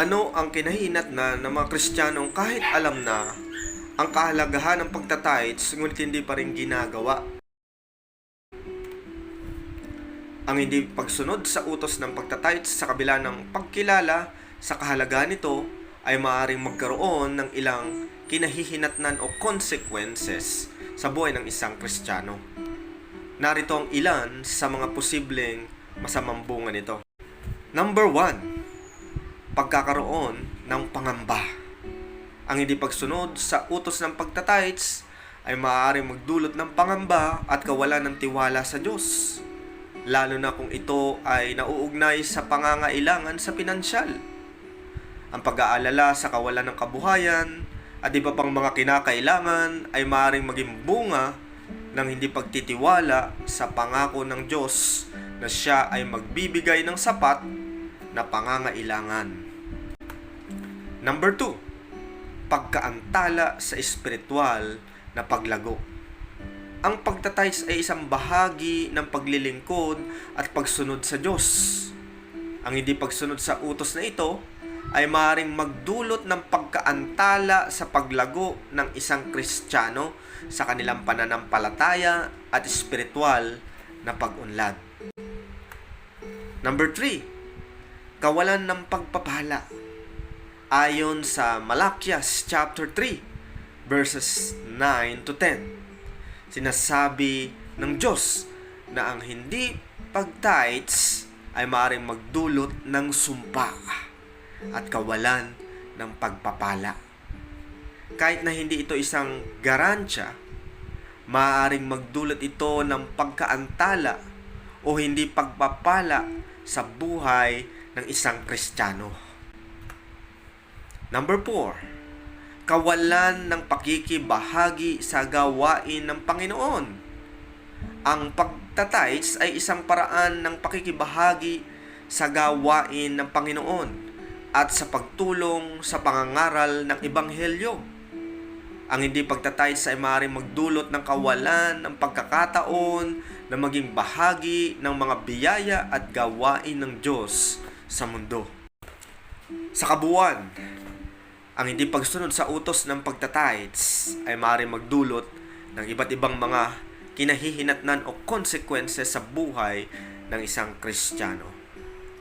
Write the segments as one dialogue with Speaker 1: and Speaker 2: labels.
Speaker 1: Ano ang kinahinatnan ng mga Kristiyanong kahit alam na ang kahalagahan ng pagtatights ngunit hindi pa rin ginagawa? Ang hindi pagsunod sa utos ng pagtatights sa kabila ng pagkilala sa kahalagahan nito ay maaaring magkaroon ng ilang kinahihinatnan o consequences sa buhay ng isang Kristiyano. Narito ang ilan sa mga posibleng masamang bunga nito. Number 1, pagkakaroon ng pangamba. Ang hindi pagsunod sa utos ng pagtatights ay maaaring magdulot ng pangamba at kawalan ng tiwala sa Diyos, lalo na kung ito ay nauugnay sa pangangailangan sa pinansyal. Ang pag-aalala sa kawalan ng kabuhayan at iba pang mga kinakailangan ay maaaring maging bunga ng hindi pagtitiwala sa pangako ng Diyos na siya ay magbibigay ng sapat na pangangailangan. Number 2, pagkaantala sa espiritual na paglago. Ang pagtatights ay isang bahagi ng paglilingkod at pagsunod sa Diyos. Ang hindi pagsunod sa utos na ito ay maaaring magdulot ng pagkaantala sa paglago ng isang Kristiyano sa kanilang pananampalataya at espiritual na pag-unlad. Number 3, kawalan ng pagpapala. Ayon sa Malakias chapter 3 verses 9 to 10, sinasabi ng Diyos na ang hindi pagtitights ay maaaring magdulot ng sumpa at kawalan ng pagpapala. Kahit na hindi ito isang garansya, maaaring magdulot ito ng pagkaantala o hindi pagpapala sa buhay ng isang Kristiyano. Number 4, kawalan ng pakikibahagi sa gawain ng Panginoon. Ang pagtatights ay isang paraan ng pakikibahagi sa gawain ng Panginoon at sa pagtulong sa pangangaral ng Ebanghelyo. Ang hindi pagtatights ay maaaring magdulot ng kawalan ng pagkakataon na maging bahagi ng mga biyaya at gawain ng Diyos sa mundo. Sa kabuuan, ang hindi pagsunod sa utos ng pagtatights ay maaaring magdulot ng iba't ibang mga kinahihinatnan o consequences sa buhay ng isang Kristiyano.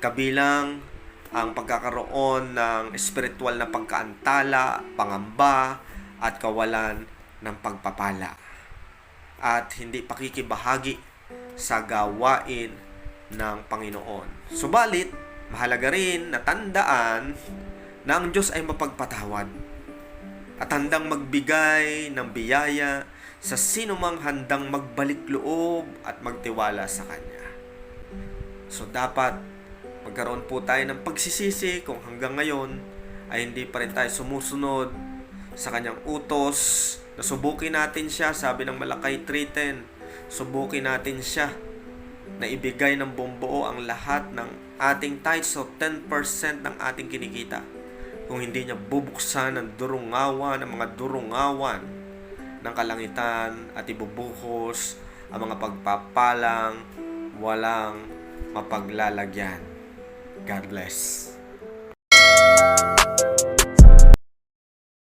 Speaker 1: Kabilang ang pagkakaroon ng espiritual na pagkaantala, pangamba, at kawalan ng pagpapala. At hindi pakikibahagi sa gawain ng Panginoon. Subalit, mahalaga rin na tandaan na ang Diyos ay mapagpatawad at handang magbigay ng biyaya sa sinumang handang magbalik loob at magtiwala sa Kanya. So dapat magkaroon po tayo ng pagsisisi kung hanggang ngayon ay hindi pa rin tayo sumusunod sa Kanyang utos. Nasubukin natin siya, sabi ng Malakay 3:10, subukin natin siya na ibigay ng bumbuo ang lahat ng ating tithes o 10% ng ating kinikita. Kung hindi niya bubuksan ang durungawan, ang mga durungawan ng kalangitan at ibubuhos ang mga pagpapalang walang mapaglalagyan. God bless.